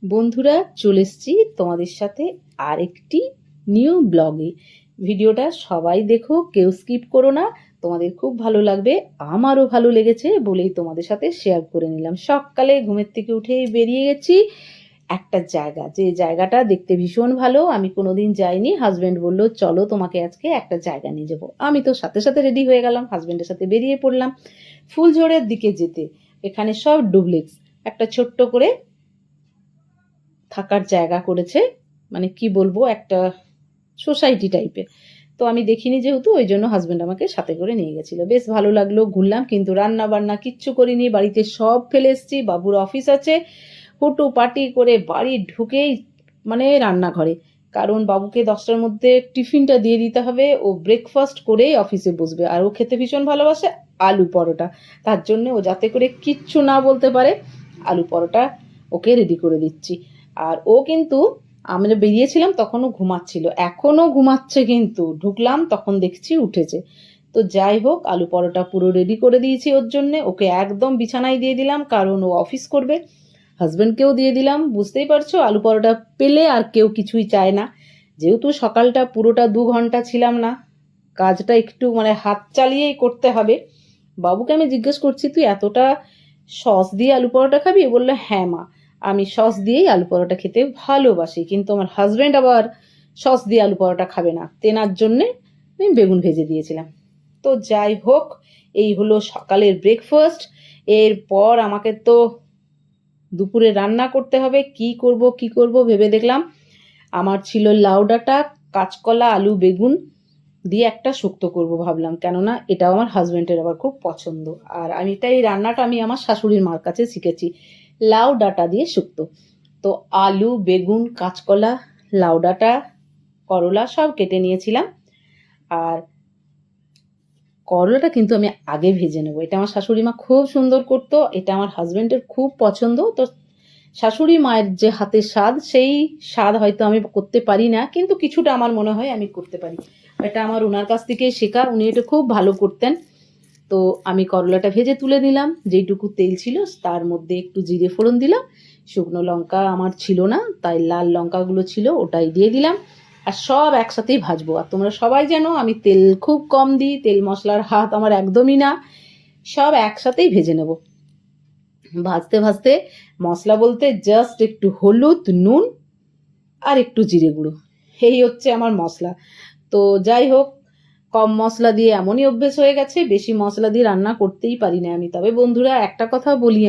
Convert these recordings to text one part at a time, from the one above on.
বন্ধুরা, চলে এসেছি তোমাদের সাথে আরেকটি নিউ ব্লগে। ভিডিওটা সবাই দেখো, কেউ স্কিপ করো না, তোমাদের খুব ভালো লাগবে। আমারও ভালো লেগেছে বলেই তোমাদের সাথে শেয়ার করে নিলাম। সকালে ঘুমের থেকে উঠেই বেরিয়ে গেছি একটা জায়গা, যে জায়গাটা দেখতে ভীষণ ভালো, আমি কোনোদিন যাইনি। হাজব্যান্ড বললো চলো তোমাকে আজকে একটা জায়গা নিয়ে যাবো। আমি তো সাথে সাথে রেডি হয়ে গেলাম, হাজব্যান্ডের সাথে বেরিয়ে পড়লাম ফুলঝোড়ের দিকে যেতে। এখানে সব ডুপ্লেক্স, একটা ছোট্ট করে থাকার জায়গা করেছে, মানে কি বলবো, একটা সোসাইটি টাইপের। তো আমি দেখিনি যেহেতু, ওই জন্য হাজব্যান্ড আমাকে সাথে করে নিয়ে গেছিলো। বেশ ভালো লাগলো, ঘুরলাম, কিন্তু রান্না বান্না কিচ্ছু করিনি, বাড়িতে সব ফেলে এসেছি। বাবুর অফিস আছে, হুটু পাটি করে বাড়ি ঢুকেই মানে রান্নাঘরে, কারণ বাবুকে 10টার মধ্যে টিফিনটা দিয়ে দিতে হবে। ও ব্রেকফাস্ট করেই অফিসে বসবে, আর ও খেতে ভীষণ ভালোবাসে আলু পরোটা। তার জন্য ও যাতে করে কিচ্ছু না বলতে পারে, আলু পরোটা ওকে রেডি করে দিচ্ছি। আর ও কিন্তু, আমরা বেরিয়েছিলাম তখনও ঘুমাচ্ছিল, এখনও ঘুমাচ্ছে, কিন্তু ঢুকলাম তখন দেখছি উঠেছে। তো যাই হোক, আলু পরোটা পুরো রেডি করে দিয়েছি ওর জন্যে। ওকে একদম বিছানায় দিয়ে দিলাম, কারণ ও অফিস করবে। হাজব্যান্ডকেও দিয়ে দিলাম। বুঝতেই পারছো, আলু পরোটা পেলে আর কেউ কিছুই চায় না। যেহেতু সকালটা পুরোটা 2 ঘন্টা ছিলাম না, কাজটা একটু মানে হাত চালিয়েই করতে হবে। বাবুকে আমি জিজ্ঞেস করছি, তুই এতটা সস দিয়ে আলু পরোটা খাবি? বললো হ্যাঁ মা, আমি সস দিয়েই আলু পরোটা খেতে ভালোবাসি, কিন্তু আমার হাজব্যান্ড আবার সস দিয়ে আলু পরোটা খাবে না, তেনার জন্যে আমি বেগুন ভেজে দিয়েছিলাম। তো যাই হোক, এই হলো সকালের ব্রেকফাস্ট। এরপর আমাকে তো দুপুরে রান্না করতে হবে। কি করব ভেবে দেখলাম, আমার ছিল লাউ ডাঁটা, কাঁচকলা, আলু, বেগুন দিয়ে একটা শুক্তো করব ভাবলাম, কেননা এটাও আমার হাজব্যান্ডের আবার খুব পছন্দ। আর আমি এই রান্নাটা আমি আমার শাশুড়ির মার কাছে শিখেছি, লাউ ডাঁটা দিয়ে শুক্তো। তো আলু, বেগুন, কাঁচকলা, লাউ ডাঁটা, করলা সব কেটে নিয়েছিলাম। আর করলাটা কিন্তু আমি আগে ভেজে নেবো, এটা আমার শাশুড়ি মা খুব সুন্দর করতো, এটা আমার হাজব্যান্ডের খুব পছন্দ। তো শাশুড়ি মায়ের যে হাতের স্বাদ, সেই স্বাদ হয়তো আমি করতে পারি না, কিন্তু কিছুটা আমার মনে হয় আমি করতে পারি। এটা আমার ওনার কাছ থেকে শেখা, উনি এটা খুব ভালো করতেন। তো আমি করলাটা ভেজে তুলে নিলাম, যেইটুকু তেল ছিল তার মধ্যে একটু জিরে ফোড়ন দিলাম। শুকনো লঙ্কা আমার ছিল না, তাই লাল লঙ্কাগুলো ছিল ওটাই দিয়ে দিলাম। আর সব একসাথেই ভাজবো। আর তোমরা সবাই জানো আমি তেল খুব কম দিই, তেল মশলার হাত আমার একদমই না। সব একসাথেই ভেজে নেব। ভাজতে ভাজতে মশলা বলতে জাস্ট একটু হলুদ, নুন আর একটু জিরে গুঁড়ো, এই হচ্ছে আমার মশলা। তো যাই হোক, কম মশলা দিয়ে এমনই অভ্যেস হয়ে গেছে, বেশি মশলা দিয়ে রান্না করতেই পারি না আমি। তবে বন্ধুরা একটা কথা বলি,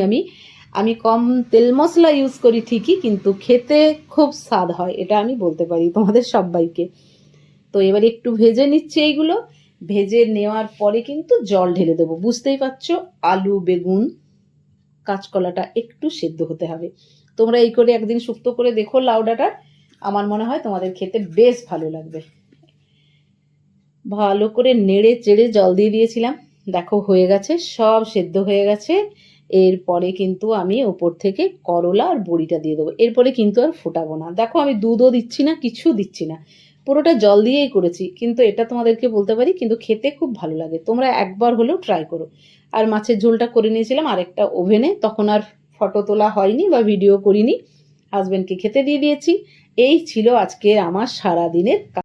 আমি কম তেল মশলা ইউজ করি ঠিকই, কিন্তু খেতে খুব স্বাদ হয়, এটা আমি বলতে পারি তোমাদের সবাইকে। তো এবার একটু ভেজে নিচ্ছি এইগুলো। ভেজে নেওয়ার পরে কিন্তু জল ঢেলে দেবো। বুঝতেই পারছো, আলু, বেগুন, কাঁচকলাটা একটু সেদ্ধ হতে হবে। তোমরা এই করে একদিন শুক্তো করে দেখো লাউ ডাঁটা, আমার মনে হয় তোমাদের খেতে বেশ ভালো লাগবে। ভালো করে নেড়ে চেড়ে জল দিয়ে দিয়েছিলাম, দেখো হয়ে গেছে, সব সেদ্ধ হয়ে গেছে। এরপরে কিন্তু আমি ওপর থেকে করলা আর বড়িটা দিয়ে দেবো। এরপরে কিন্তু আর ফোটাবো না। দেখো আমি দুধও দিচ্ছি না, কিছু দিচ্ছি না, পুরোটা জল দিয়েই করেছি। কিন্তু এটা তোমাদেরকে বলতে পারি, কিন্তু খেতে খুব ভালো লাগে, তোমরা একবার হলেও ট্রাই করো। আর মাছের ঝোলটা করে নিয়েছিলাম আরেকটা ওভেনে, তখন আর ফটো তোলা হয়নি বা ভিডিও করিনি, হাজব্যান্ডকে খেতে দিয়ে দিয়েছি। এই ছিল আজকের আমার সারাদিনের